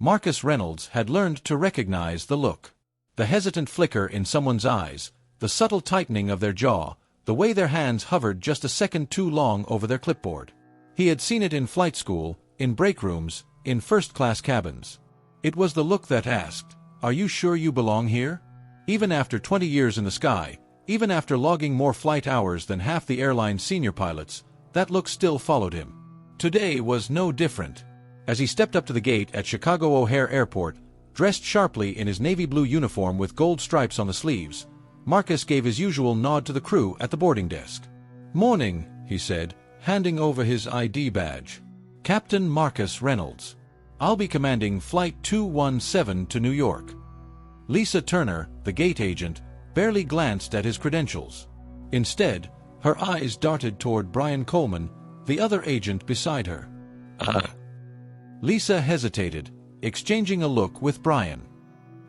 Marcus Reynolds had learned to recognize the look. The hesitant flicker in someone's eyes, the subtle tightening of their jaw, the way their hands hovered just a second too long over their clipboard. He had seen it in flight school, in break rooms, in first-class cabins. It was the look that asked, "Are you sure you belong here?" Even after 20 years in the sky, even after logging more flight hours than half the airline's senior pilots, that look still followed him. Today was no different. As he stepped up to the gate at Chicago O'Hare Airport, dressed sharply in his navy blue uniform with gold stripes on the sleeves, Marcus gave his usual nod to the crew at the boarding desk. "Morning," he said, handing over his ID badge. "Captain Marcus Reynolds. I'll be commanding Flight 217 to New York." Lisa Turner, the gate agent, barely glanced at his credentials. Instead, her eyes darted toward Brian Coleman, the other agent beside her. Lisa hesitated, exchanging a look with Brian.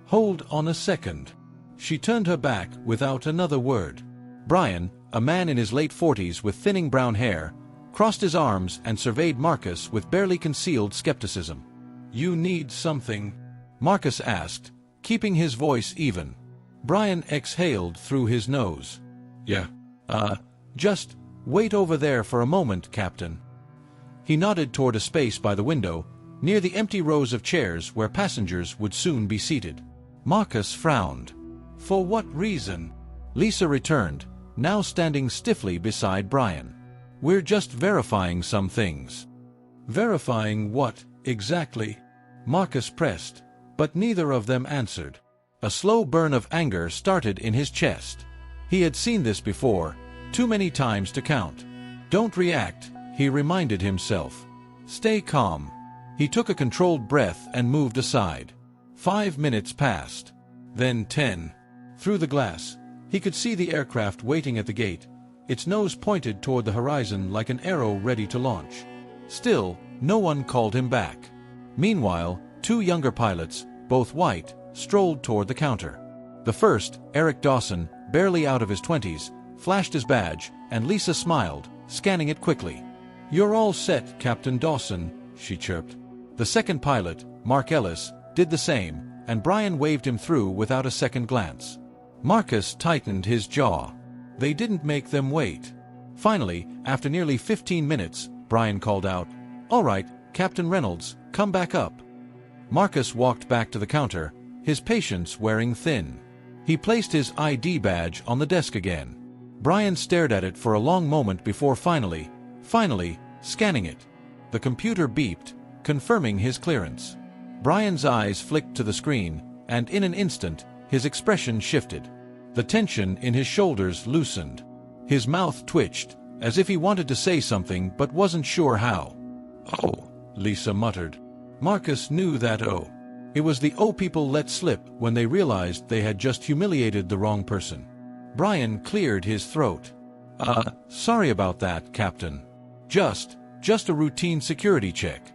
"Hold on a second." She turned her back without another word. Brian, a man in his late 40s with thinning brown hair, crossed his arms and surveyed Marcus with barely concealed skepticism. "You need something?" Marcus asked, keeping his voice even. Brian exhaled through his nose. "Yeah. Just wait over there for a moment, Captain." He nodded toward a space by the window, near the empty rows of chairs where passengers would soon be seated. Marcus frowned. "For what reason?" Lisa returned, now standing stiffly beside Brian. "We're just verifying some things." "Verifying what, exactly?" Marcus pressed, but neither of them answered. A slow burn of anger started in his chest. He had seen this before, too many times to count. "Don't react," he reminded himself. "Stay calm." He took a controlled breath and moved aside. 5 minutes passed. Then 10. Through the glass, he could see the aircraft waiting at the gate, its nose pointed toward the horizon like an arrow ready to launch. Still, no one called him back. Meanwhile, 2 younger pilots, both white, strolled toward the counter. The first, Eric Dawson, barely out of his 20s, flashed his badge, and Lisa smiled, scanning it quickly. "You're all set, Captain Dawson," she chirped. The second pilot, Mark Ellis, did the same, and Brian waved him through without a second glance. Marcus tightened his jaw. They didn't make them wait. Finally, after nearly 15 minutes, Brian called out, "All right, Captain Reynolds, come back up." Marcus walked back to the counter, his patience wearing thin. He placed his ID badge on the desk again. Brian stared at it for a long moment before finally, scanning it. The computer beeped, confirming his clearance. Brian's eyes flicked to the screen, and in an instant, his expression shifted. The tension in his shoulders loosened. His mouth twitched, as if he wanted to say something but wasn't sure how. "Oh," Lisa muttered. Marcus knew that "oh." It was the "oh" people let slip when they realized they had just humiliated the wrong person. Brian cleared his throat. Sorry about that, Captain. Just a routine security check."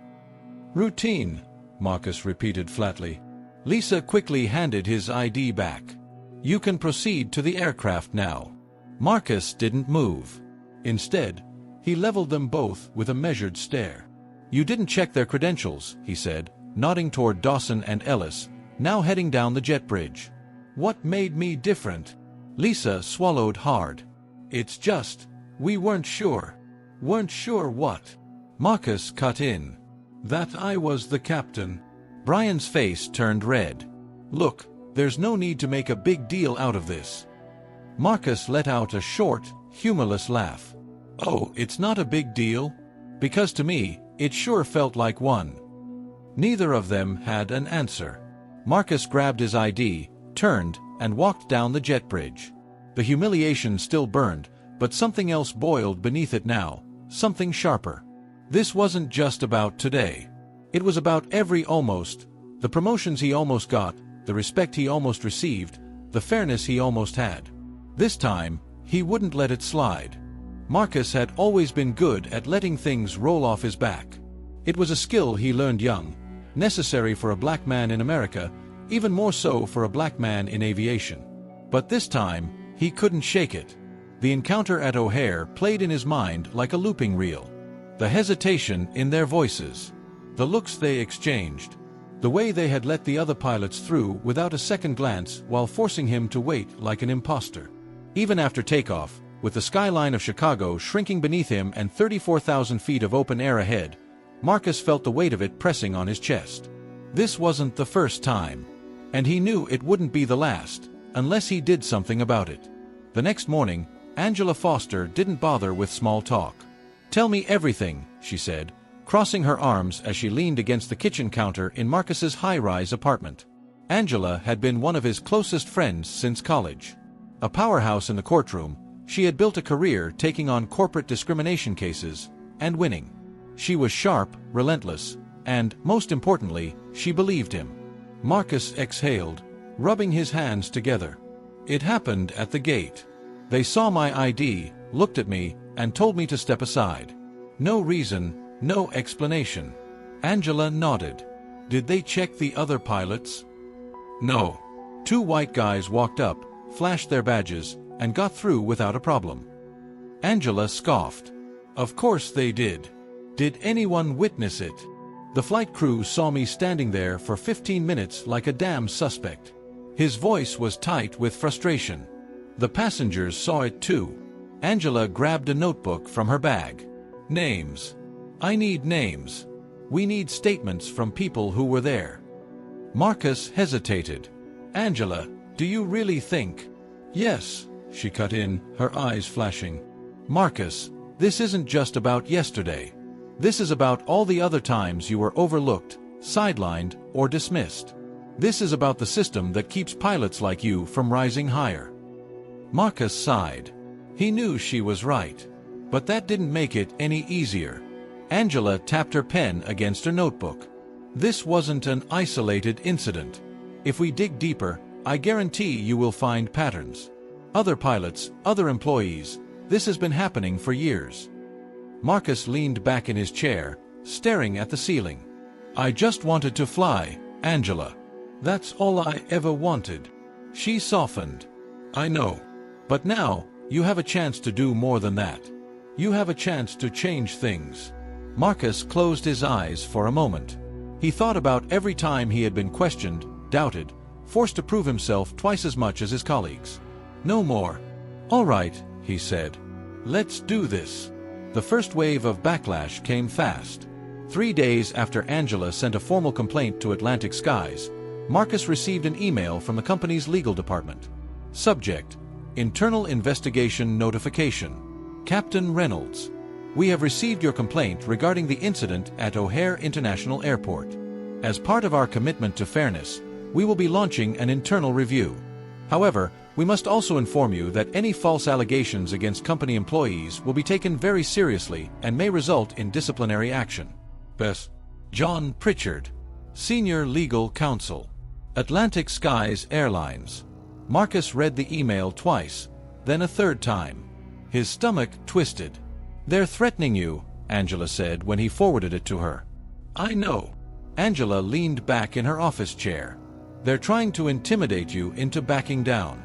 "Routine," Marcus repeated flatly. Lisa quickly handed his ID back. "You can proceed to the aircraft now." Marcus didn't move. Instead, he leveled them both with a measured stare. "You didn't check their credentials," he said, nodding toward Dawson and Ellis, now heading down the jet bridge. "What made me different?" Lisa swallowed hard. "It's just, we weren't sure." "Weren't sure what?" Marcus cut in. "That I was the captain." Brian's face turned red. "Look, there's no need to make a big deal out of this." Marcus let out a short, humorless laugh. "Oh, it's not a big deal? Because to me, it sure felt like one." Neither of them had an answer. Marcus grabbed his ID, turned, and walked down the jet bridge. The humiliation still burned, but something else boiled beneath it now, something sharper. This wasn't just about today. It was about every almost, the promotions he almost got, the respect he almost received, the fairness he almost had. This time, he wouldn't let it slide. Marcus had always been good at letting things roll off his back. It was a skill he learned young, necessary for a black man in America, even more so for a black man in aviation. But this time, he couldn't shake it. The encounter at O'Hare played in his mind like a looping reel. The hesitation in their voices, the looks they exchanged. The way they had let the other pilots through without a second glance while forcing him to wait like an imposter. Even after takeoff, with the skyline of Chicago shrinking beneath him and 34,000 feet of open air ahead, Marcus felt the weight of it pressing on his chest. This wasn't the first time, and he knew it wouldn't be the last, unless he did something about it. The next morning, Angela Foster didn't bother with small talk. "Tell me everything," she said, crossing her arms as she leaned against the kitchen counter in Marcus's high-rise apartment. Angela had been one of his closest friends since college. A powerhouse in the courtroom, she had built a career taking on corporate discrimination cases and winning. She was sharp, relentless, and, most importantly, she believed him. Marcus exhaled, rubbing his hands together. "It happened at the gate. They saw my ID, looked at me, and told me to step aside. No reason, no explanation." Angela nodded. "Did they check the other pilots?" "No." Two white guys walked up, flashed their badges, and got through without a problem. Angela scoffed. "Of course they did. Did anyone witness it?" "The flight crew saw me standing there for 15 minutes like a damn suspect." His voice was tight with frustration. "The passengers saw it too." Angela grabbed a notebook from her bag. "Names. I need names. We need statements from people who were there." Marcus hesitated. "Angela, do you really think—" "Yes," she cut in, her eyes flashing. "Marcus, this isn't just about yesterday. This is about all the other times you were overlooked, sidelined, or dismissed. This is about the system that keeps pilots like you from rising higher." Marcus sighed. He knew she was right. But that didn't make it any easier. Angela tapped her pen against her notebook. "This wasn't an isolated incident. If we dig deeper, I guarantee you will find patterns. Other pilots, other employees, this has been happening for years." Marcus leaned back in his chair, staring at the ceiling. "I just wanted to fly, Angela. That's all I ever wanted." She softened. "I know. But now, you have a chance to do more than that. You have a chance to change things." Marcus closed his eyes for a moment. He thought about every time he had been questioned, doubted, forced to prove himself twice as much as his colleagues. "No more." "All right," he said. "Let's do this." The first wave of backlash came fast. 3 days after Angela sent a formal complaint to Atlantic Skies, Marcus received an email from the company's legal department. Subject: Internal Investigation Notification. Captain Reynolds, we have received your complaint regarding the incident at O'Hare International Airport. As part of our commitment to fairness, we will be launching an internal review. However, we must also inform you that any false allegations against company employees will be taken very seriously and may result in disciplinary action. Bess. John Pritchard, Senior Legal Counsel. Atlantic Skies Airlines. Marcus read the email twice, then a third time. His stomach twisted. "They're threatening you," Angela said when he forwarded it to her. "I know." Angela leaned back in her office chair. "They're trying to intimidate you into backing down.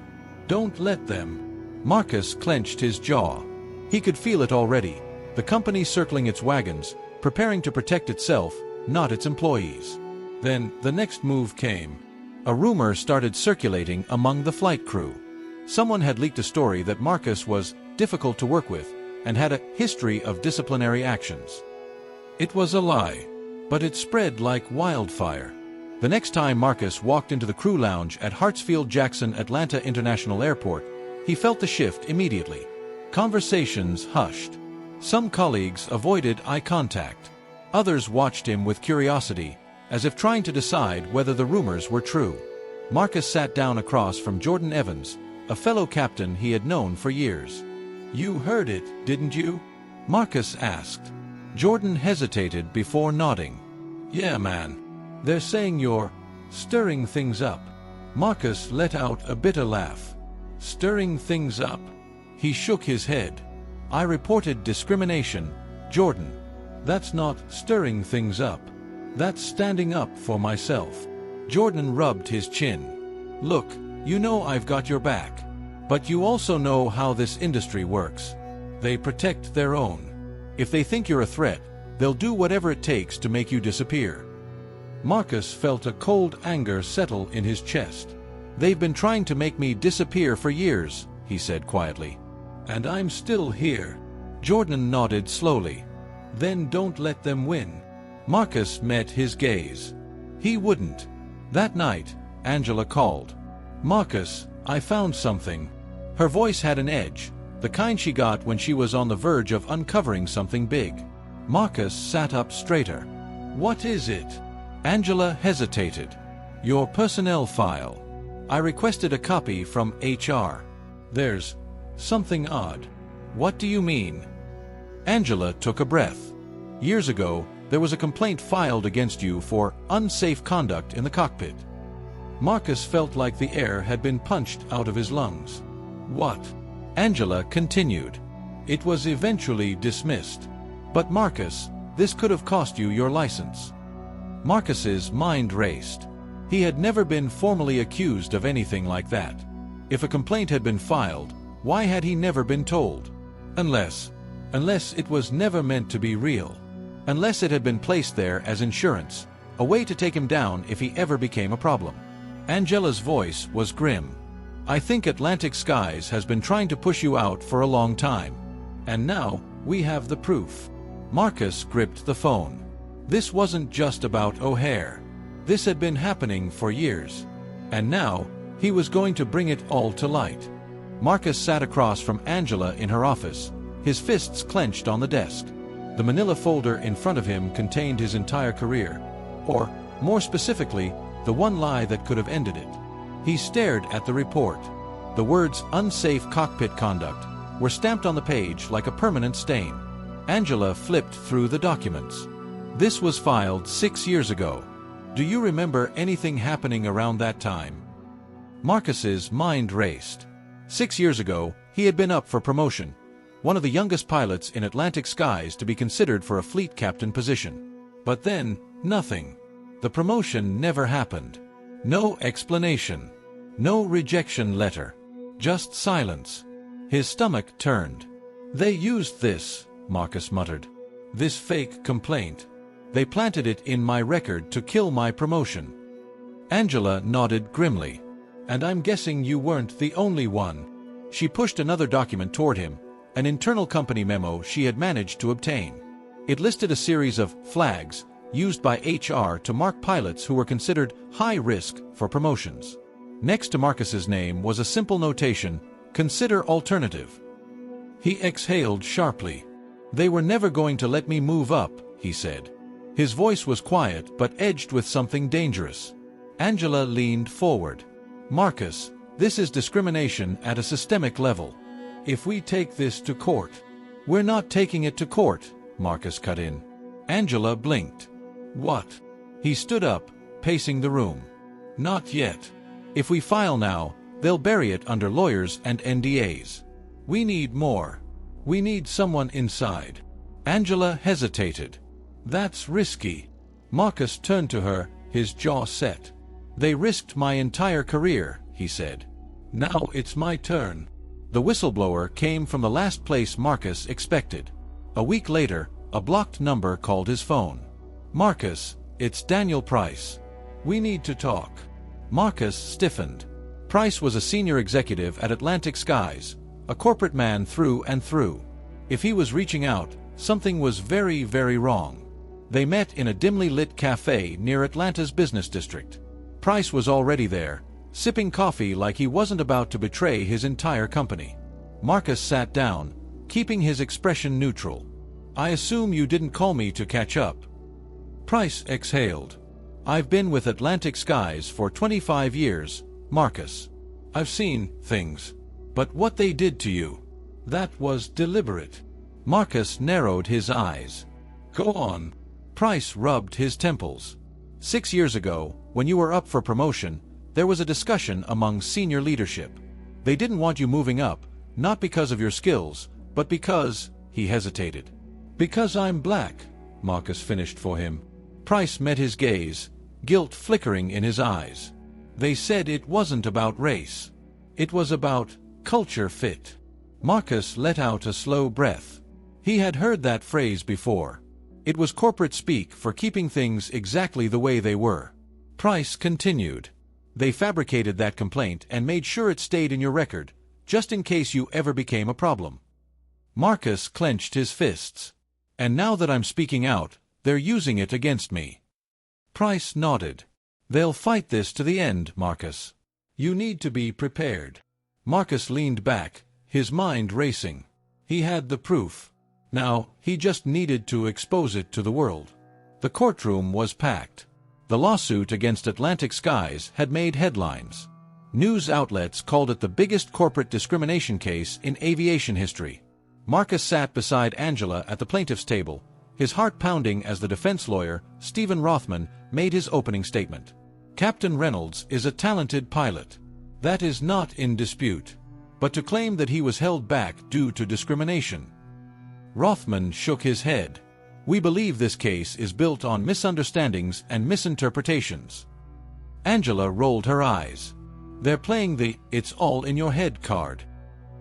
Don't let them." Marcus clenched his jaw. He could feel it already, the company circling its wagons, preparing to protect itself, not its employees. Then, the next move came. A rumor started circulating among the flight crew. Someone had leaked a story that Marcus was difficult to work with and had a history of disciplinary actions. It was a lie, but it spread like wildfire. The next time Marcus walked into the crew lounge at Hartsfield-Jackson Atlanta International Airport, he felt the shift immediately. Conversations hushed. Some colleagues avoided eye contact. Others watched him with curiosity, as if trying to decide whether the rumors were true. Marcus sat down across from Jordan Evans, a fellow captain he had known for years. "You heard it, didn't you?" Marcus asked. Jordan hesitated before nodding. "Yeah, man. They're saying you're stirring things up." Marcus let out a bitter laugh. "Stirring things up?" He shook his head. "I reported discrimination, Jordan. That's not stirring things up. That's standing up for myself." Jordan rubbed his chin. "Look, you know I've got your back. But you also know how this industry works. They protect their own. If they think you're a threat, they'll do whatever it takes to make you disappear." Marcus felt a cold anger settle in his chest. "They've been trying to make me disappear for years," he said quietly. "And I'm still here." Jordan nodded slowly. "Then don't let them win." Marcus met his gaze. He wouldn't. That night, Angela called. "Marcus, I found something." Her voice had an edge, the kind she got when she was on the verge of uncovering something big. Marcus sat up straighter. "What is it?" Angela hesitated. "Your personnel file. I requested a copy from HR. There's something odd." "What do you mean?" Angela took a breath. "Years ago, there was a complaint filed against you for unsafe conduct in the cockpit." Marcus felt like the air had been punched out of his lungs. "What?" Angela continued. "It was eventually dismissed. But Marcus, this could have cost you your license." Marcus's mind raced. He had never been formally accused of anything like that. If a complaint had been filed, why had he never been told? Unless it was never meant to be real. Unless it had been placed there as insurance, a way to take him down if he ever became a problem. Angela's voice was grim. "I think Atlantic Skies has been trying to push you out for a long time. And now, we have the proof." Marcus gripped the phone. This wasn't just about O'Hare. This had been happening for years. And now, he was going to bring it all to light. Marcus sat across from Angela in her office, his fists clenched on the desk. The manila folder in front of him contained his entire career. Or, more specifically, the one lie that could have ended it. He stared at the report. The words "unsafe cockpit conduct" were stamped on the page like a permanent stain. Angela flipped through the documents. This was filed 6 years ago. Do you remember anything happening around that time? Marcus's mind raced. 6 years ago, he had been up for promotion, one of the youngest pilots in Atlantic Skies to be considered for a fleet captain position. But then, nothing. The promotion never happened. No explanation. No rejection letter. Just silence. His stomach turned. "They used this," Marcus muttered. "This fake complaint. They planted it in my record to kill my promotion." Angela nodded grimly. "And I'm guessing you weren't the only one." She pushed another document toward him, an internal company memo she had managed to obtain. It listed a series of flags used by HR to mark pilots who were considered high risk for promotions. Next to Marcus's name was a simple notation, "Consider alternative." He exhaled sharply. "They were never going to let me move up," he said. His voice was quiet but edged with something dangerous. Angela leaned forward. "Marcus, this is discrimination at a systemic level. If we take this to court..." "We're not taking it to court," Marcus cut in. Angela blinked. "What?" He stood up, pacing the room. "Not yet. If we file now, they'll bury it under lawyers and NDAs. We need more. We need someone inside." Angela hesitated. "That's risky." Marcus turned to her, his jaw set. "They risked my entire career," he said. "Now it's my turn." The whistleblower came from the last place Marcus expected. A week later, a blocked number called his phone. "Marcus, it's Daniel Price. We need to talk." Marcus stiffened. Price was a senior executive at Atlantic Skies, a corporate man through and through. If he was reaching out, something was very, very wrong. They met in a dimly lit cafe near Atlanta's business district. Price was already there, sipping coffee like he wasn't about to betray his entire company. Marcus sat down, keeping his expression neutral. "I assume you didn't call me to catch up." Price exhaled. "I've been with Atlantic Skies for 25 years, Marcus. I've seen things. But what they did to you, that was deliberate." Marcus narrowed his eyes. "Go on." Price rubbed his temples. 6 years ago, when you were up for promotion, there was a discussion among senior leadership. They didn't want you moving up, not because of your skills, but because," he hesitated. "Because I'm black," Marcus finished for him. Price met his gaze, guilt flickering in his eyes. "They said it wasn't about race. It was about culture fit." Marcus let out a slow breath. He had heard that phrase before. It was corporate speak for keeping things exactly the way they were. Price continued. They fabricated that complaint and made sure it stayed in your record, just in case you ever became a problem. Marcus clenched his fists. And now that I'm speaking out, they're using it against me. Price nodded. They'll fight this to the end, Marcus. You need to be prepared. Marcus leaned back, his mind racing. He had the proof. Now, he just needed to expose it to the world. The courtroom was packed. The lawsuit against Atlantic Skies had made headlines. News outlets called it the biggest corporate discrimination case in aviation history. Marcus sat beside Angela at the plaintiff's table, his heart pounding as the defense lawyer, Stephen Rothman, made his opening statement. Captain Reynolds is a talented pilot. That is not in dispute. But to claim that he was held back due to discrimination. Rothman shook his head. We believe this case is built on misunderstandings and misinterpretations. Angela rolled her eyes. They're playing the "it's all in your head" card.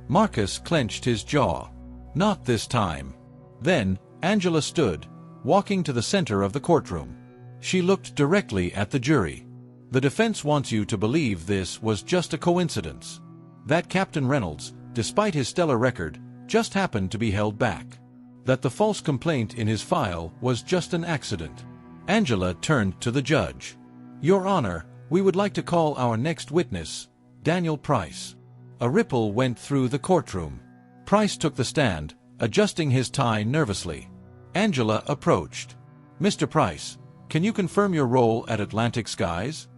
Marcus clenched his jaw. Not this time. Then, Angela stood, walking to the center of the courtroom. She looked directly at the jury. The defense wants you to believe this was just a coincidence. That Captain Reynolds, despite his stellar record, just happened to be held back. That the false complaint in his file was just an accident. Angela turned to the judge. Your Honor, we would like to call our next witness, Daniel Price. A ripple went through the courtroom. Price took the stand, adjusting his tie nervously. Angela approached. Mr. Price, can you confirm your role at Atlantic Skies?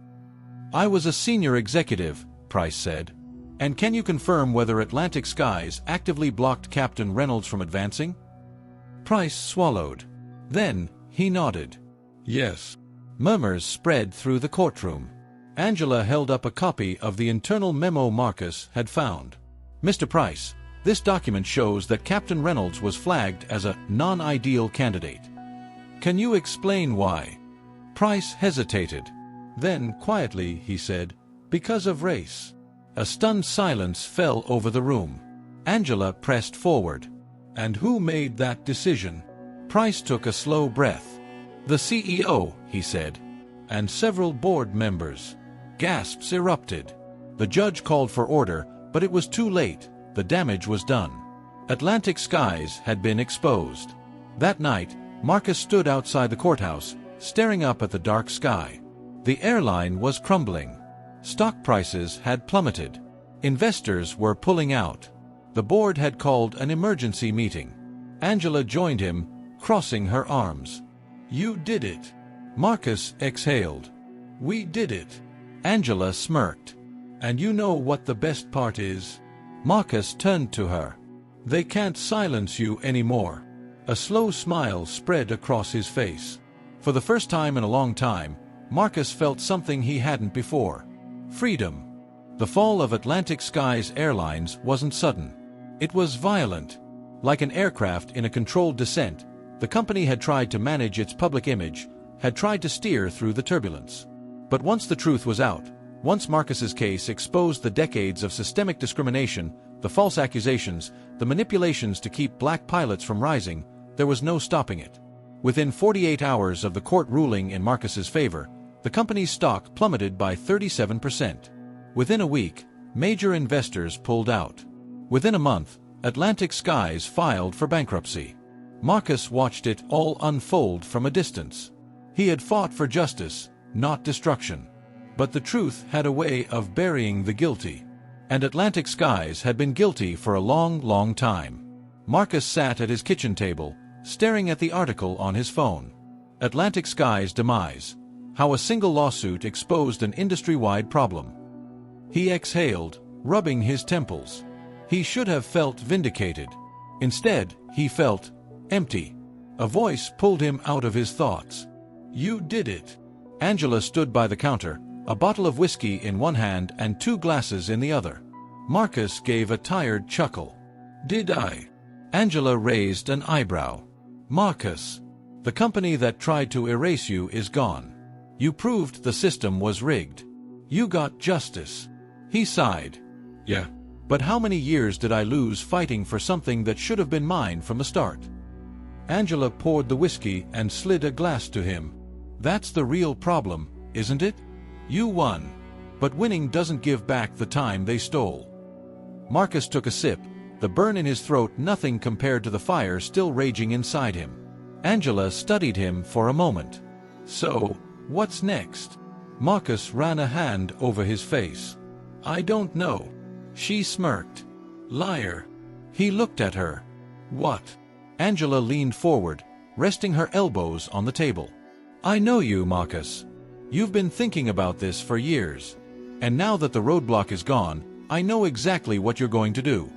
I was a senior executive, Price said. And can you confirm whether Atlantic Skies actively blocked Captain Reynolds from advancing? Price swallowed. Then, he nodded. Yes. Murmurs spread through the courtroom. Angela held up a copy of the internal memo Marcus had found. Mr. Price, this document shows that Captain Reynolds was flagged as a non-ideal candidate. Can you explain why? Price hesitated. Then, quietly, he said, because of race. A stunned silence fell over the room. Angela pressed forward. And who made that decision? Price took a slow breath. The CEO, he said. And several board members. Gasps erupted. The judge called for order, but it was too late. The damage was done. Atlantic Skies had been exposed. That night, Marcus stood outside the courthouse, staring up at the dark sky. The airline was crumbling. Stock prices had plummeted. Investors were pulling out. The board had called an emergency meeting. Angela joined him, crossing her arms. You did it. Marcus exhaled. We did it. Angela smirked. And you know what the best part is? Marcus turned to her. They can't silence you anymore. A slow smile spread across his face. For the first time in a long time, Marcus felt something he hadn't before. Freedom. The fall of Atlantic Skies Airlines wasn't sudden. It was violent. Like an aircraft in a controlled descent, the company had tried to manage its public image, had tried to steer through the turbulence. But once the truth was out, once Marcus's case exposed the decades of systemic discrimination, the false accusations, the manipulations to keep black pilots from rising, there was no stopping it. Within 48 hours of the court ruling in Marcus's favor, the company's stock plummeted by 37%. Within a week, major investors pulled out. Within a month, Atlantic Skies filed for bankruptcy. Marcus watched it all unfold from a distance. He had fought for justice, not destruction. But the truth had a way of burying the guilty. And Atlantic Skies had been guilty for a long, long time. Marcus sat at his kitchen table, staring at the article on his phone. Atlantic Skies' demise. How a single lawsuit exposed an industry-wide problem. He exhaled, rubbing his temples. He should have felt vindicated. Instead, he felt empty. A voice pulled him out of his thoughts. You did it. Angela stood by the counter, a bottle of whiskey in one hand and 2 glasses in the other. Marcus gave a tired chuckle. Did I? Angela raised an eyebrow. Marcus, the company that tried to erase you is gone. You proved the system was rigged. You got justice. He sighed. Yeah. But how many years did I lose fighting for something that should have been mine from the start? Angela poured the whiskey and slid a glass to him. "That's the real problem, isn't it? You won. But winning doesn't give back the time they stole." Marcus took a sip, the burn in his throat nothing compared to the fire still raging inside him. Angela studied him for a moment. "So, what's next?" Marcus ran a hand over his face. "I don't know." She smirked. "Liar." He looked at her. "What?" Angela leaned forward, resting her elbows on the table. "I know you, Marcus. You've been thinking about this for years. And now that the roadblock is gone, I know exactly what you're going to do."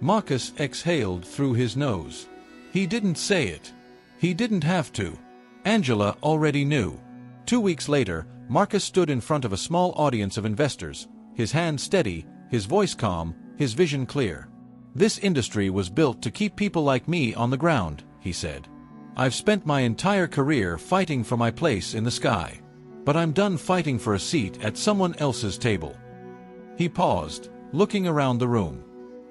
Marcus exhaled through his nose. He didn't say it. He didn't have to. Angela already knew. 2 weeks later, Marcus stood in front of a small audience of investors, his hand steady, his voice calm, his vision clear. "This industry was built to keep people like me on the ground," he said. "I've spent my entire career fighting for my place in the sky. But I'm done fighting for a seat at someone else's table." He paused, looking around the room.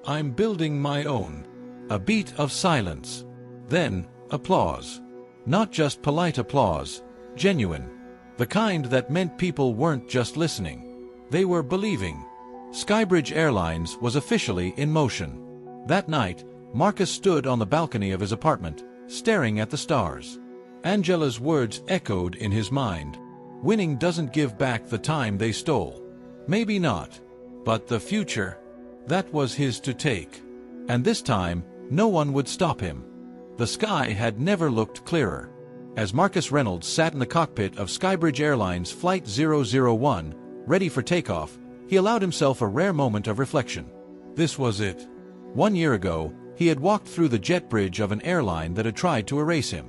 "I'm building my own." A beat of silence. Then, applause. Not just polite applause, genuine. The kind that meant people weren't just listening. They were believing. Skybridge Airlines was officially in motion. That night, Marcus stood on the balcony of his apartment, staring at the stars. Angela's words echoed in his mind. Winning doesn't give back the time they stole. Maybe not. But the future? That was his to take. And this time, no one would stop him. The sky had never looked clearer. As Marcus Reynolds sat in the cockpit of Skybridge Airlines Flight 001, ready for takeoff, he allowed himself a rare moment of reflection. This was it. 1 year ago, he had walked through the jet bridge of an airline that had tried to erase him.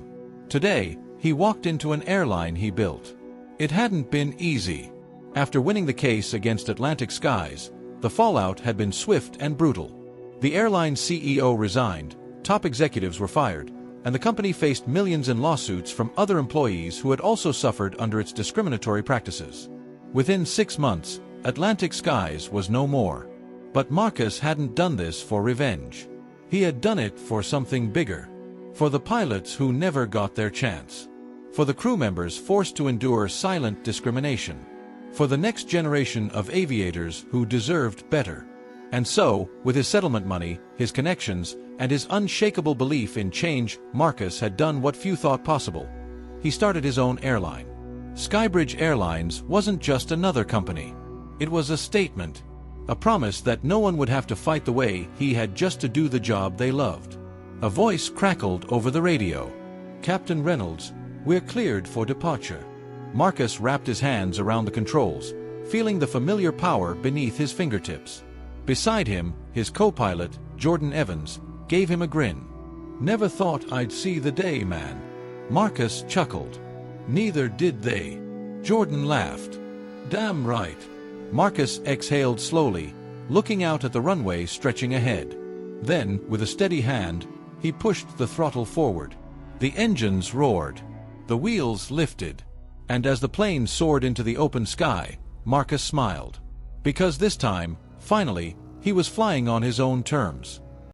Today, he walked into an airline he built. It hadn't been easy. After winning the case against Atlantic Skies, the fallout had been swift and brutal. The airline's CEO resigned, top executives were fired, and the company faced millions in lawsuits from other employees who had also suffered under its discriminatory practices. Within 6 months, Atlantic Skies was no more. But Marcus hadn't done this for revenge. He had done it for something bigger. For the pilots who never got their chance. For the crew members forced to endure silent discrimination. For the next generation of aviators who deserved better. And so, with his settlement money, his connections, and his unshakable belief in change, Marcus had done what few thought possible. He started his own airline. Skybridge Airlines wasn't just another company. It was a statement. A promise that no one would have to fight the way he had just to do the job they loved. A voice crackled over the radio. "Captain Reynolds, we're cleared for departure." Marcus wrapped his hands around the controls, feeling the familiar power beneath his fingertips. Beside him, his co-pilot, Jordan Evans, gave him a grin. "Never thought I'd see the day, man." Marcus chuckled. "Neither did they." Jordan laughed. "Damn right." Marcus exhaled slowly, looking out at the runway stretching ahead. Then, with a steady hand, he pushed the throttle forward. The engines roared. The wheels lifted. And as the plane soared into the open sky, Marcus smiled. Because this time, finally, he was flying on his own terms.